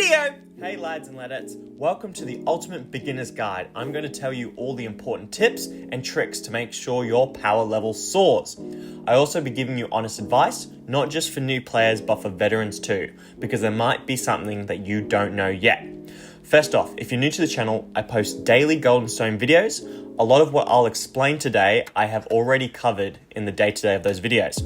video! Hey lads and ladettes, welcome to the Ultimate Beginner's Guide. I'm going to tell you all the important tips and tricks to make sure your power level soars. I also be giving you honest advice, not just for new players but for veterans too, because there might be something that you don't know yet. First off, if you're new to the channel, I post daily Golden Stone videos. A lot of what I'll explain today, I have already covered in the day-to-day of those videos.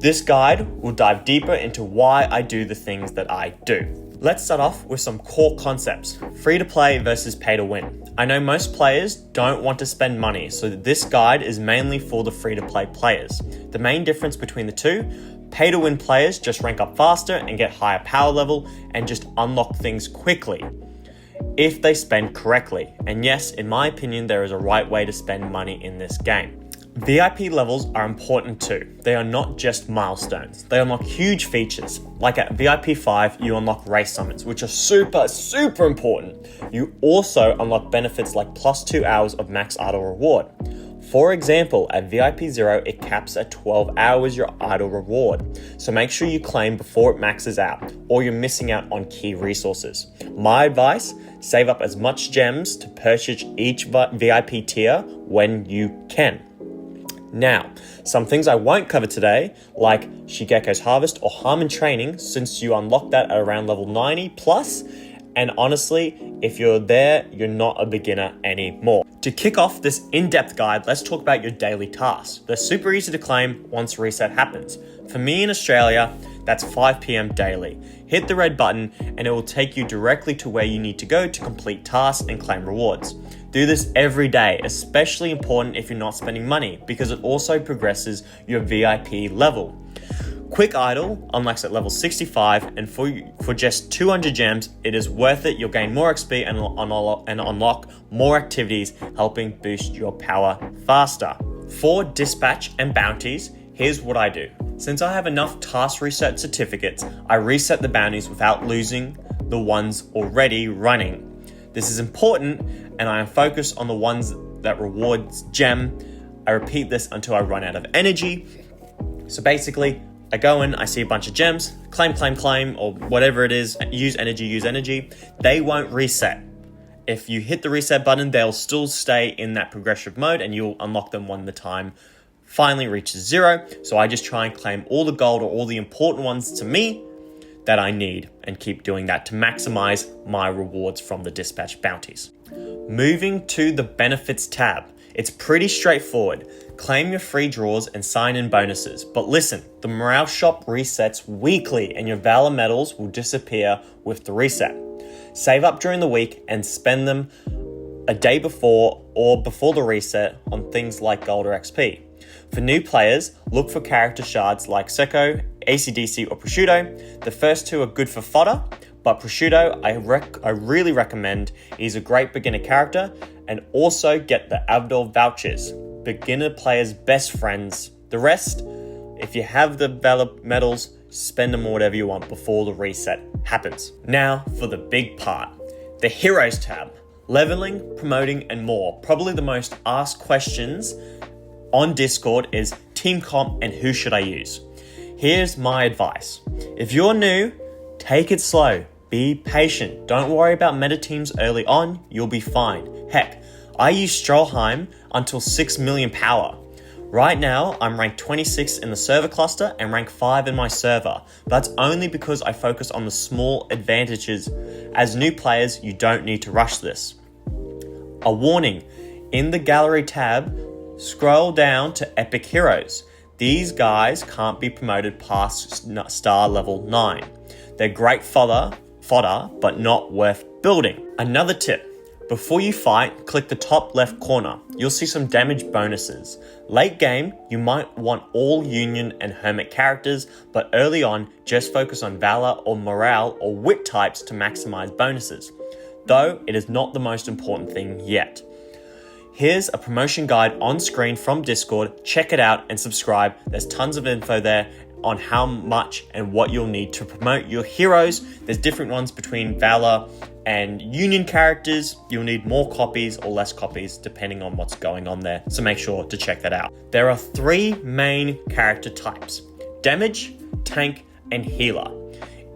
This guide will dive deeper into why I do the things that I do. Let's start off with some core concepts. Free to play versus pay to win. I know most players don't want to spend money, so this guide is mainly for the free to play players. The main difference between the two, pay to win players just rank up faster and get higher power level and just unlock things quickly if they spend correctly. And yes, in my opinion, there is a right way to spend money in this game. VIP levels are important too. They are not just milestones. They unlock huge features. Like at VIP 5, you unlock race summons, which are super important. You also unlock benefits like +2 hours of max idle reward. For example, at VIP 0, it caps at 12 hours your idle reward. So make sure you claim before it maxes out, or you're missing out on key resources. My advice, save up as much gems to purchase each VIP tier when you can. Now, some things I won't cover today, like Shigeko's Harvest or Harmon Training, since you unlock that at around level 90 plus, and honestly, if you're there, you're not a beginner anymore. To kick off this in-depth guide, let's talk about your daily tasks. They're super easy to claim once reset happens. For me in Australia, that's 5 p.m. daily. Hit the red button and it will take you directly to where you need to go to complete tasks and claim rewards. Do this every day, especially important if you're not spending money, because it also progresses your VIP level. Quick Idle unlocks at level 65, and for just 200 gems, it is worth it. You'll gain more XP and unlock more activities, helping boost your power faster. For dispatch and bounties, here's what I do. Since I have enough task reset certificates, I reset the bounties without losing the ones already running. This is important, and I am focused on the ones that rewards gem. I repeat this until I run out of energy. So basically, I go in, I see a bunch of gems, claim, or whatever it is, use energy. They won't reset. If you hit the reset button, they'll still stay in that progressive mode and you'll unlock them when the time finally reaches 0. So I just try and claim all the gold or all the important ones to me that I need and keep doing that to maximize my rewards from the dispatch bounties. Moving to the benefits tab. It's pretty straightforward. Claim your free draws and sign in bonuses. But listen, the morale shop resets weekly and your Valor medals will disappear with the reset. Save up during the week and spend them a day before or before the reset on things like gold or XP. For new players, look for character shards like Secco, AC/DC, or Prosciutto. The first two are good for fodder, but Prosciutto I really recommend. He's a great beginner character, and also get the Abdul vouchers, beginner players' best friends. The rest, if you have the Valor medals, spend them whatever you want before the reset happens. Now for the big part, the Heroes tab. Leveling, promoting, and more. Probably the most asked questions on Discord is team comp and who should I use? Here's my advice. If you're new, take it slow. Be patient. Don't worry about meta teams early on. You'll be fine. Heck, I use Stroheim until 6 million power. Right now, I'm ranked 26 in the server cluster and rank 5 in my server. That's only because I focus on the small advantages. As new players, you don't need to rush this. A warning, in the gallery tab, scroll down to Epic Heroes. These guys can't be promoted past star level 9. They're great fodder, but not worth building. Another tip, before you fight, click the top left corner. You'll see some damage bonuses. Late game, you might want all Union and Hermit characters, but early on, just focus on Valor or Morale or Wit types to maximize bonuses. Though, it is not the most important thing yet. Here's a promotion guide on screen from Discord. Check it out and subscribe. There's tons of info there on how much and what you'll need to promote your heroes. There's different ones between Valor and Union characters. You'll need more copies or less copies depending on what's going on there. So make sure to check that out. There are 3 main character types: damage, tank, and healer.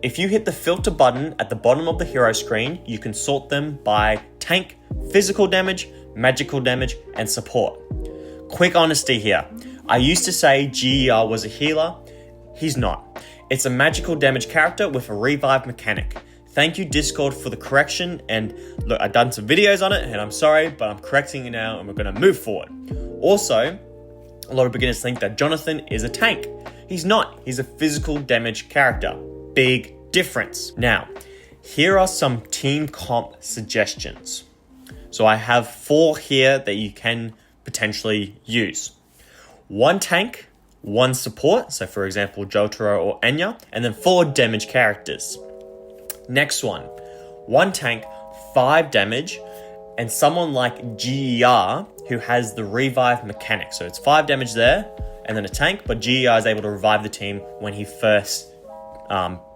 if you hit the filter button at the bottom of the hero screen, you can sort them by tank, physical damage, magical damage, and support. Quick honesty here. I used to say GER was a healer. He's not. It's a magical damage character with a revive mechanic. Thank you, Discord, for the correction. And look, I've done some videos on it, and I'm sorry, but I'm correcting it now, and we're going to move forward. Also, a lot of beginners think that Jonathan is a tank. He's not. He's a physical damage character. Big difference. Now, here are some team comp suggestions. So I have 4 here that you can potentially use. 1 tank, 1 support. So for example, Jotaro or Enya, and then 4 damage characters. Next one, 1 tank, 5 damage, and someone like GER who has the revive mechanic. So it's 5 damage there, and then a tank, but GER is able to revive the team when he first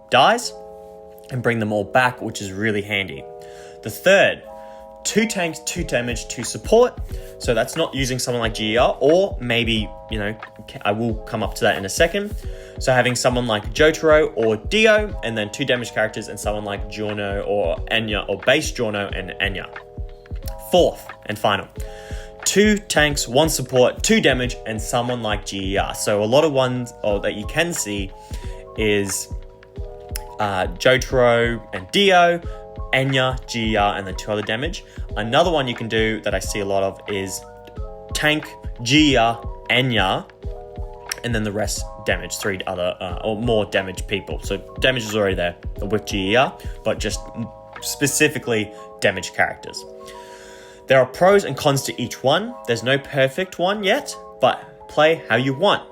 dies and bring them all back, which is really handy. The third, 2 tanks, 2 damage, 2 support. So that's not using someone like GER, or maybe, I will come up to that in a second. So having someone like Jotaro or Dio, and then 2 damage characters, and someone like Giorno or Enya, or base Giorno and Enya. Fourth and final, 2 tanks, 1 support, 2 damage, and someone like GER. So a lot of ones that you can see is Jotaro and Dio, Enya, GER, and then 2 other damage. Another one you can do that I see a lot of is tank, GER, Enya, and then the rest damage, 3 other or more damage people. So damage is already there with GER, but just specifically damage characters. There are pros and cons to each one. There's no perfect one yet, but play how you want.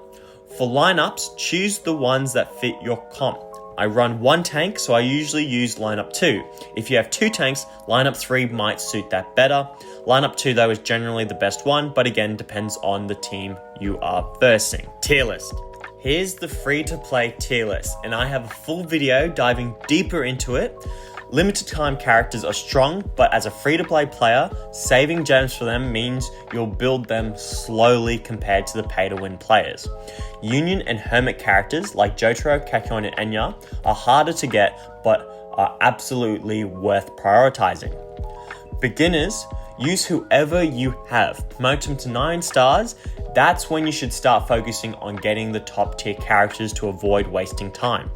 For lineups, choose the ones that fit your comp. I run 1 tank, so I usually use lineup 2. If you have 2 tanks, lineup 3 might suit that better. Lineup 2 though is generally the best one, but again depends on the team you are versing. Tier list. Here's the free to play tier list, and I have a full video diving deeper into it. Limited time characters are strong, but as a free-to-play player, saving gems for them means you'll build them slowly compared to the pay-to-win players. Union and Hermit characters like Jotaro, Kakyoin, and Enya are harder to get, but are absolutely worth prioritizing. Beginners, use whoever you have. Promote them to 9 stars. That's when you should start focusing on getting the top tier characters to avoid wasting time.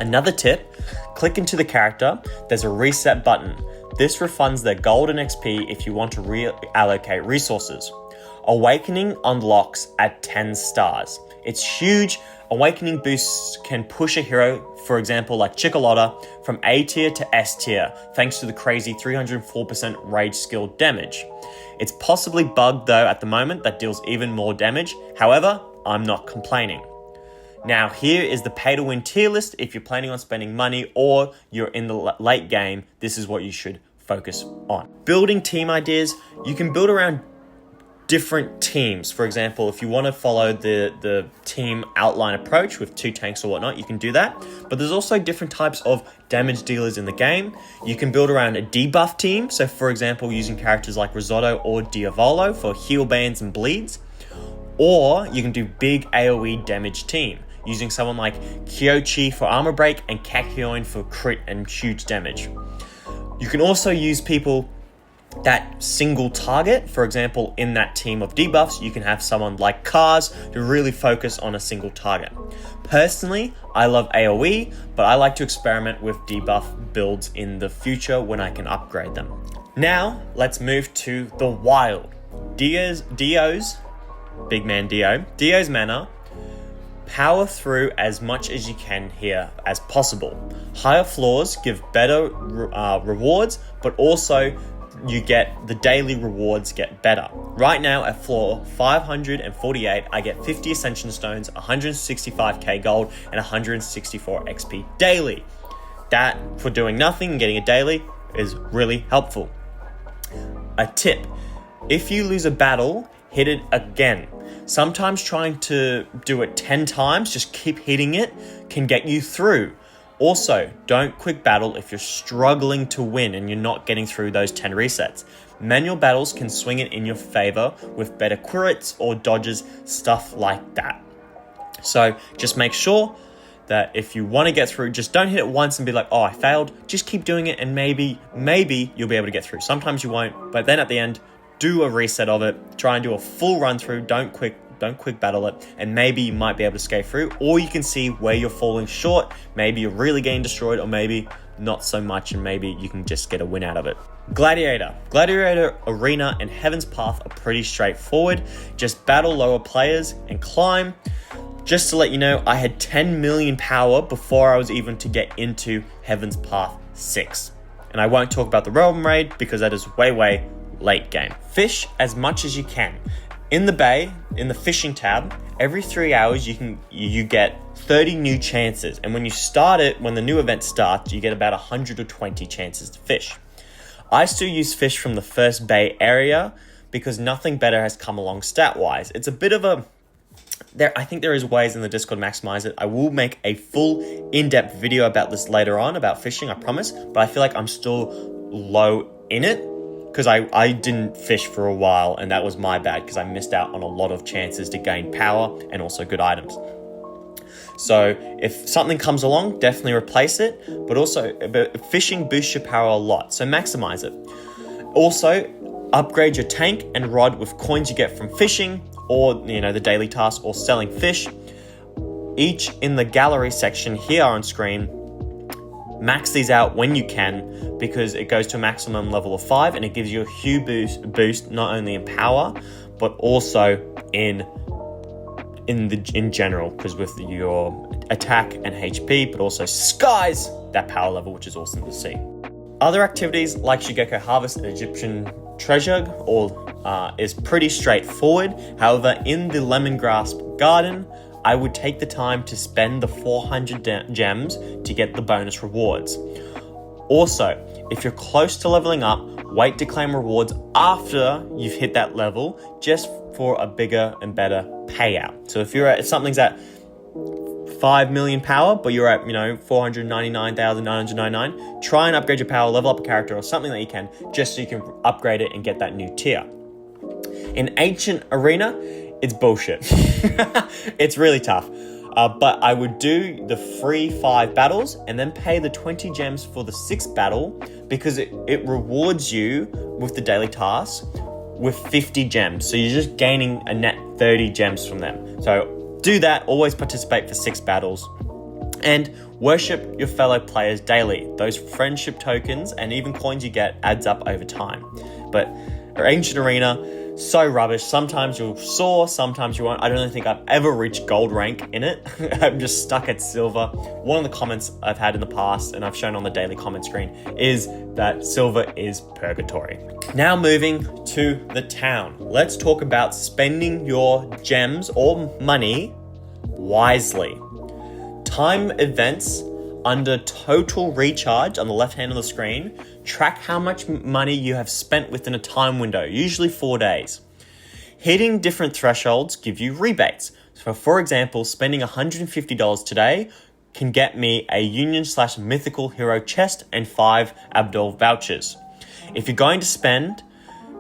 Another tip, click into the character, there's a reset button. This refunds their gold and XP if you want to reallocate resources. Awakening unlocks at 10 stars. It's huge. Awakening boosts can push a hero, for example like Chicolotta, from A tier to S tier, thanks to the crazy 304% rage skill damage. It's possibly bugged though at the moment that deals even more damage. However, I'm not complaining. Now here is the pay to win tier list. If you're planning on spending money or you're in the late game, this is what you should focus on. Building team ideas, you can build around different teams. For example, if you want to follow the team outline approach with 2 tanks or whatnot, you can do that. But there's also different types of damage dealers in the game. You can build around a debuff team. So for example, using characters like Risotto or Diavolo for heal bans and bleeds. Or you can do big AoE damage team, using someone like Kyochi for armor break and Kakyoin for crit and huge damage. You can also use people that single target. For example, in that team of debuffs, you can have someone like Cars to really focus on a single target. Personally, I love AoE, but I like to experiment with debuff builds in the future when I can upgrade them. Now, let's move to the wild. Dio's big man Dio's mana. Power through as much as you can here as possible. Higher floors give better rewards, but also you get the daily rewards get better. Right now at floor 548, I get 50 Ascension Stones, 165k gold, and 164 XP daily. That, for doing nothing and getting a daily, is really helpful. A tip, if you lose a battle, hit it again. Sometimes trying to do it 10 times, just keep hitting it, can get you through. Also, don't quick battle if you're struggling to win and you're not getting through those 10 resets. Manual battles can swing it in your favor with better crits or dodges, stuff like that. So just make sure that if you want to get through, just don't hit it once and be like, oh, I failed. Just keep doing it, and maybe you'll be able to get through. Sometimes you won't, but then at the end, do a reset of it. Try and do a full run through. Don't quick battle it, and maybe you might be able to skate through, or you can see where you're falling short. Maybe you're really getting destroyed, or maybe not so much, and maybe you can just get a win out of it. Gladiator, Arena, and Heaven's Path are pretty straightforward. Just battle lower players and climb. Just to let you know, I had 10 million power before I was even to get into Heaven's Path 6. And I won't talk about the Realm Raid because that is way late game. Fish as much as you can. In the bay, in the fishing tab, every 3 hours you get 30 new chances. And when you start it, when the new event starts, you get about 120 chances to fish. I still use fish from the first bay area because nothing better has come along stat-wise. It's a bit of a... I think there is ways in the Discord to maximize it. I will make a full in-depth video about this later on, about fishing, I promise. But I feel like I'm still low in it because I didn't fish for a while, and that was my bad because I missed out on a lot of chances to gain power and also good items. So if something comes along, definitely replace it. But also, fishing boosts your power a lot, so maximize it. Also, upgrade your tank and rod with coins you get from fishing, or the daily task, or selling fish. Each in the gallery section here on screen. Max these out when you can, because it goes to a maximum level of 5, and it gives you a huge boost not only in power but also in general, because with your attack and HP, but also skies that power level, which is awesome to see. Other activities like Shigeko Harvest and Egyptian Treasure is pretty straightforward. However, in the Lemongrass Garden, I would take the time to spend the 400 gems to get the bonus rewards. Also, if you're close to leveling up, wait to claim rewards after you've hit that level, just for a bigger and better payout. So if something's at 5 million power, but you're at 499,999, try and upgrade your power, level up a character or something that you can, just so you can upgrade it and get that new tier. In Ancient Arena, it's bullshit. It's really tough. But I would do the free 5 battles and then pay the 20 gems for the 6th battle, because it rewards you with the daily tasks with 50 gems. So you're just gaining a net 30 gems from them. So do that. Always participate for 6 battles. And worship your fellow players daily. Those friendship tokens and even coins you get adds up over time. But Ancient Arena, so rubbish. Sometimes you'll soar, sometimes you won't. I don't think I've ever reached gold rank in it. I'm just stuck at silver. One of the comments I've had in the past, and I've shown on the daily comment screen, is that silver is purgatory. Now moving to the town. Let's talk about spending your gems or money wisely. Time events under total recharge on the left hand of the screen. Track how much money you have spent within a time window, usually 4 days. Hitting different thresholds give you rebates. So for example, spending $150 today can get me a Union/Mythical Hero chest and 5 Abdul vouchers. If you're going to spend,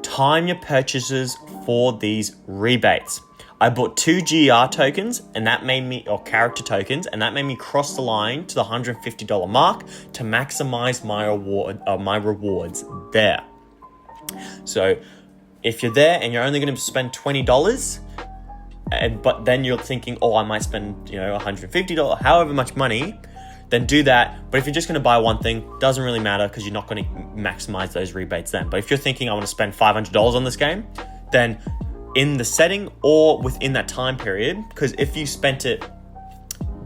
time your purchases for these rebates. I bought 2 GR tokens, and that made me, or character tokens, and that made me cross the line to the $150 mark to maximize my rewards there. So if you're there and you're only going to spend $20, but then you're thinking, oh, I might spend $150, however much money, then do that. But if you're just going to buy one thing, doesn't really matter, because you're not going to maximize those rebates then. But if you're thinking I want to spend $500 on this game, then in the setting or within that time period, because if you spent it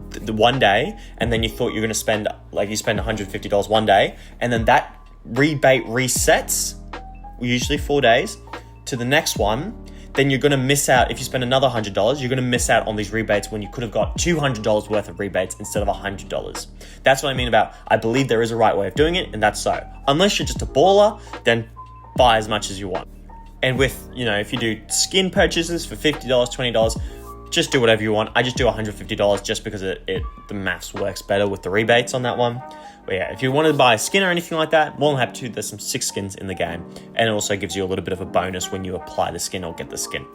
the one day and then you thought you're going to spend, you spend $150 one day, and then that rebate resets, usually 4 days, to the next one, then you're going to miss out. If you spend another $100, you're going to miss out on these rebates when you could have got $200 worth of rebates instead of $100. That's what I mean about, I believe there is a right way of doing it, and that's so. Unless you're just a baller, then buy as much as you want. And with, if you do skin purchases for $50, $20, just do whatever you want. I just do $150 just because the maths works better with the rebates on that one. But yeah, if you wanted to buy a skin or anything like that, more than happy to. There's some 6 skins in the game. And it also gives you a little bit of a bonus when you apply the skin or get the skin.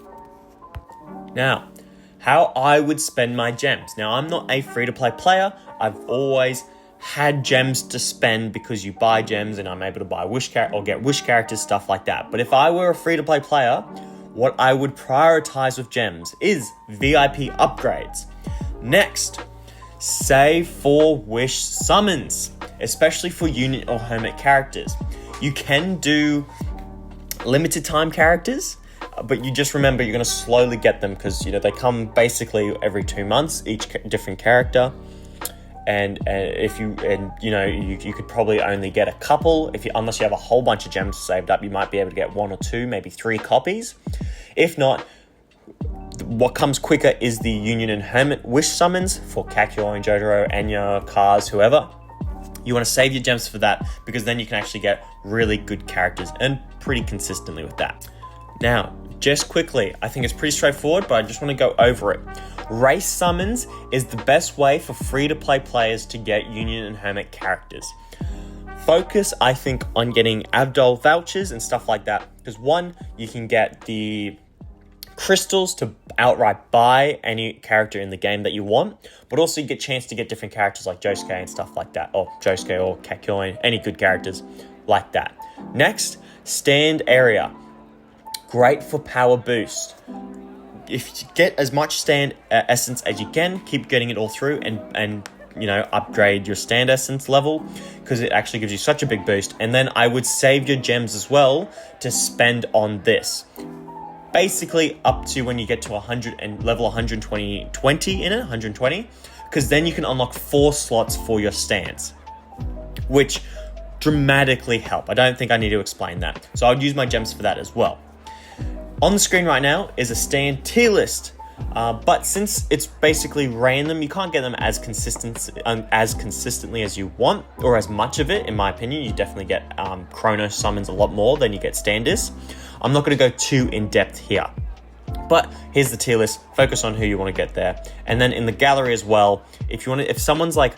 Now, how I would spend my gems. Now, I'm not a free-to-play player. I've always had gems to spend because you buy gems and I'm able to buy get wish characters, stuff like that. But if I were a free-to-play player, what I would prioritize with gems is VIP upgrades. Next, save for wish summons, especially for unit or hermit characters. You can do limited time characters, but you just remember you're going to slowly get them because they come basically every 2 months, each different character. And you could probably only get a couple unless you have a whole bunch of gems saved up. You might be able to get 1 or 2, maybe 3 copies. If not, what comes quicker is the Union and Hermit wish summons for Kakyoin, Jotaro, Enya, Kaz, whoever. You want to save your gems for that because then you can actually get really good characters and pretty consistently with that. Now, just quickly, I think it's pretty straightforward, but I just want to go over it. Race summons is the best way for free-to-play players to get Union and Hermit characters. Focus, I think, on getting Abdol vouchers and stuff like that. Because one, you can get the crystals to outright buy any character in the game that you want, but also you get a chance to get different characters like Josuke and stuff like that, or Josuke or Kakyoin, any good characters like that. Next, stand area. Great for power boost. If you get as much stand essence as you can, keep getting it all through and upgrade your stand essence level because it actually gives you such a big boost. And then I would save your gems as well to spend on this. Basically up to when you get to 100 and level 120 in it, 120, because then you can unlock 4 slots for your stands, which dramatically help. I don't think I need to explain that. So I would use my gems for that as well. On the screen right now is a stand tier list, but since it's basically random, you can't get them as consistently as you want, or as much of it, in my opinion. You definitely get Chrono summons a lot more than you get Standis. I'm not going to go too in-depth here, but here's the tier list. Focus on who you want to get there. And then in the gallery as well, if someone's like,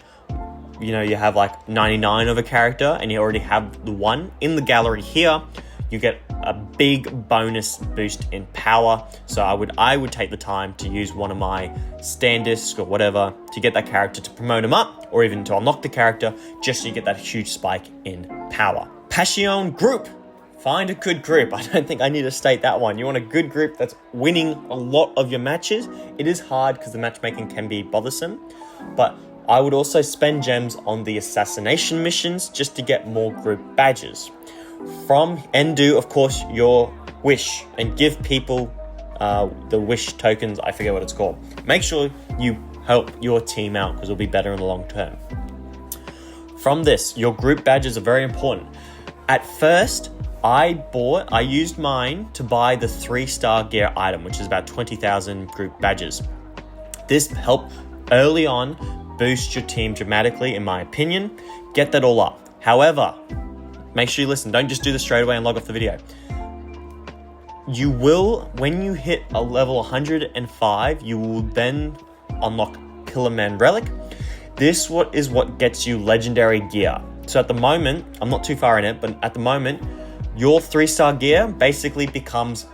you have like 99 of a character and you already have the one, in the gallery here, you get a big bonus boost in power. So I would take the time to use one of my Standisks or whatever to get that character, to promote him up, or even to unlock the character, just so you get that huge spike in power. Passione group. Find a good group. I don't think I need to state that one. You want a good group that's winning a lot of your matches. It is hard because the matchmaking can be bothersome, but I would also spend gems on the assassination missions just to get more group badges. Do, of course, your wish and give people the wish tokens. I forget what it's called. Make sure you help your team out because it'll be better in the long term. From this, your group badges are very important. At first, I used mine to buy the 3-star gear item, which is about 20,000 group badges. This helped early on boost your team dramatically, in my opinion. Get that all up. However, make sure you listen. Don't just do this straight away and log off the video. You will, when you hit a level 105, you will then unlock Pillar Man Relic. This is what gets you legendary gear. So at the moment, I'm not too far in it, but at the moment, your 3-star gear basically becomes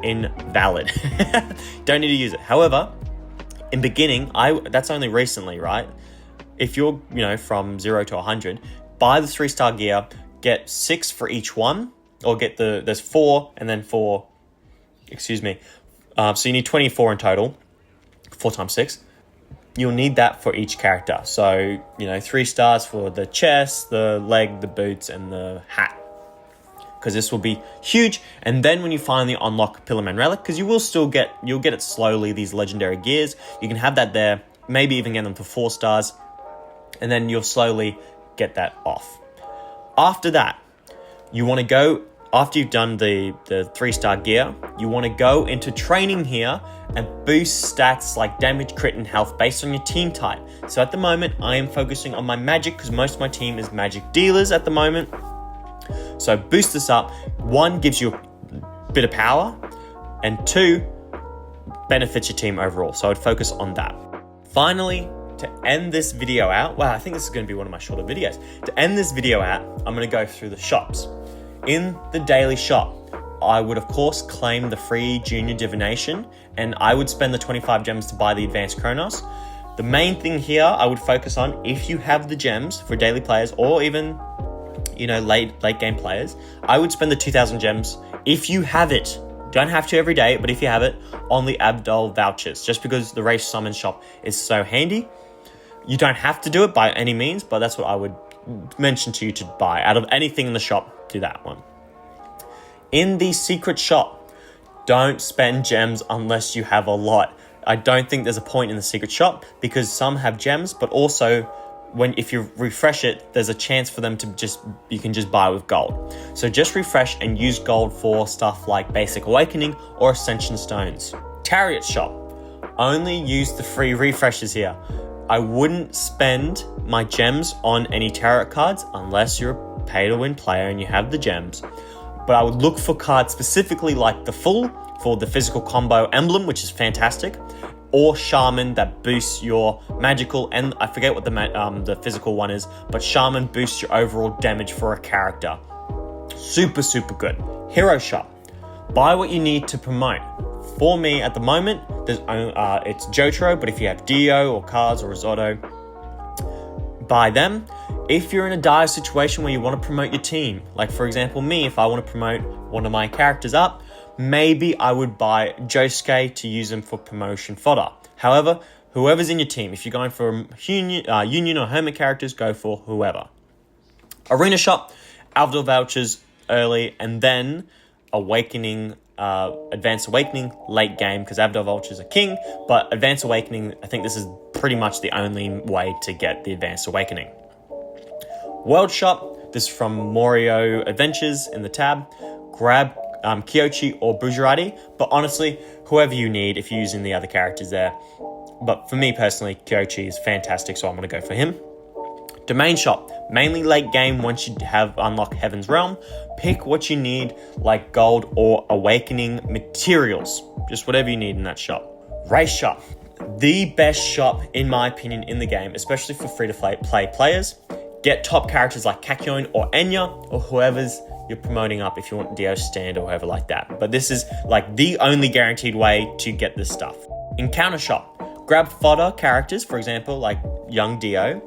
invalid. Don't need to use it. However, in beginning, that's only recently, right? If you're, from 0 to 100, buy the 3-star gear, get 6 for each one, or there's 4 and then 4, so you need 24 in total, 4 times 6. You'll need that for each character. So, 3 stars for the chest, the leg, the boots, and the hat. Because this will be huge. And then when you finally unlock Pillar Man Relic, because you'll get it slowly, these legendary gears, you can have that there, maybe even get them for 4 stars, and then you'll slowly get that off. After that, you want to go, after you've done the 3-star gear, you want to go into training here and boost stats like damage, crit, and health based on your team type. So at the moment, I am focusing on my magic because most of my team is magic dealers at the moment. So boost this up. 1, gives you a bit of power, and 2, benefits your team overall. So I'd focus on that. Finally, to end this video out, wow, I think this is going to be one of my shorter videos. To end this video out, I'm going to go through the shops. In the daily shop, I would, of course, claim the free Junior Divination, and I would spend the 25 gems to buy the Advanced Chronos. The main thing here I would focus on, if you have the gems for daily players or even, late game players, I would spend the 2,000 gems if you have it. Don't have to every day, but if you have it, on the Abdul vouchers, just because the Race Summon shop is so handy. You don't have to do it by any means, but that's what I would mention to you to buy. Out of anything in the shop, do that one. In the secret shop, don't spend gems unless you have a lot. I don't think there's a point in the secret shop because some have gems, but also if you refresh it, there's a chance for them to you can just buy with gold. So just refresh and use gold for stuff like Basic Awakening or Ascension Stones. Chariot shop, only use the free refreshes here. I wouldn't spend my gems on any tarot cards unless you're a pay-to-win player and you have the gems. But I would look for cards specifically like the Fool for the physical combo emblem, which is fantastic, or Shaman that boosts your magical, and I forget what the physical one is, but Shaman boosts your overall damage for a character. Super, super good. Hero shop, buy what you need to promote. For me, at the moment, it's Jotaro, but if you have Dio or Cards or Risotto, buy them. If you're in a dire situation where you want to promote your team, like for example me, if I want to promote one of my characters up, maybe I would buy Josuke to use them for promotion fodder. However, whoever's in your team, if you're going for Union or Hermit characters, go for whoever. Arena shop, Avdol vouchers early, and then Awakening, Advanced Awakening late game, because Avdol vouchers are king, but Advanced Awakening, I think this is pretty much the only way to get the Advanced Awakening. World shop, this is from Morio Adventures in the tab. Grab Kyochi or Bujarati, but honestly, whoever you need if you're using the other characters there. But for me personally, Kyochi is fantastic, so I'm going to go for him. Domain shop, mainly late game once you have unlocked Heaven's Realm. Pick what you need, like gold or awakening materials. Just whatever you need in that shop. Race shop, the best shop in my opinion in the game, especially for free-to-play players. Get top characters like Kakyoin or Enya or whoever's you're promoting up if you want Dio stand or whoever like that. But this is like the only guaranteed way to get this stuff. Encounter shop, grab fodder characters, for example, like young Dio,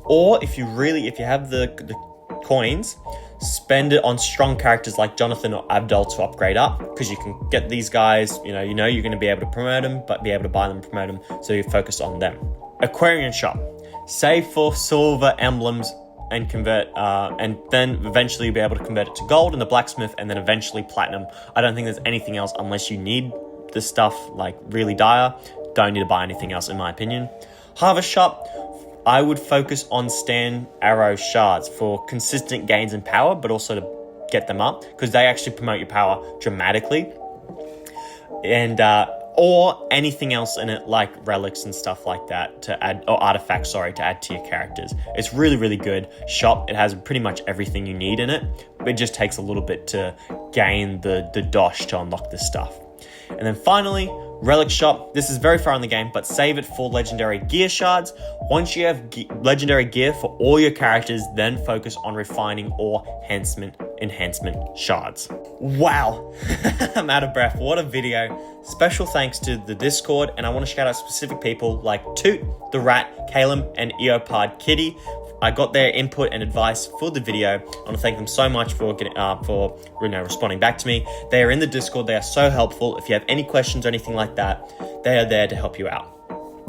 or if you have the coins, spend it on strong characters like Jonathan or Abdul to upgrade up, because you can get these guys, you're going to be able to promote them, but be able to buy them, promote them, so you focus on them. Aquarium shop, save for silver emblems and convert, and then eventually you'll be able to convert it to gold in the blacksmith, and then eventually platinum. I don't think there's anything else unless you need this stuff like really dire. Don't need to buy anything else in my opinion. Harvest shop, I would focus on Stand Arrow shards for consistent gains in power, but also to get them up, because they actually promote your power dramatically. And or anything else in it like relics and stuff like that to add, or artifacts, to add to your characters. It's really, really good shop. It has pretty much everything you need in it. It just takes a little bit to gain the dosh to unlock this stuff. And then finally, relic shop. This is very far in the game, but save it for legendary gear shards. Once you have legendary gear for all your characters, then focus on refining or enhancement shards. Wow, I'm out of breath. What a video. Special thanks to the Discord, and I want to shout out specific people like Toot, the Rat, Caleb, and Eopard Kitty. I got their input and advice for the video. I want to thank them so much for responding back to me. They are in the Discord. They are so helpful. If you have any questions or anything like that, they are there to help you out.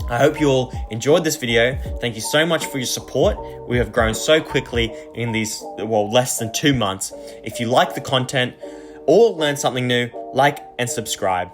I hope you all enjoyed this video. Thank you so much for your support. We have grown so quickly in these, less than 2 months. If you like the content or learn something new, like and subscribe.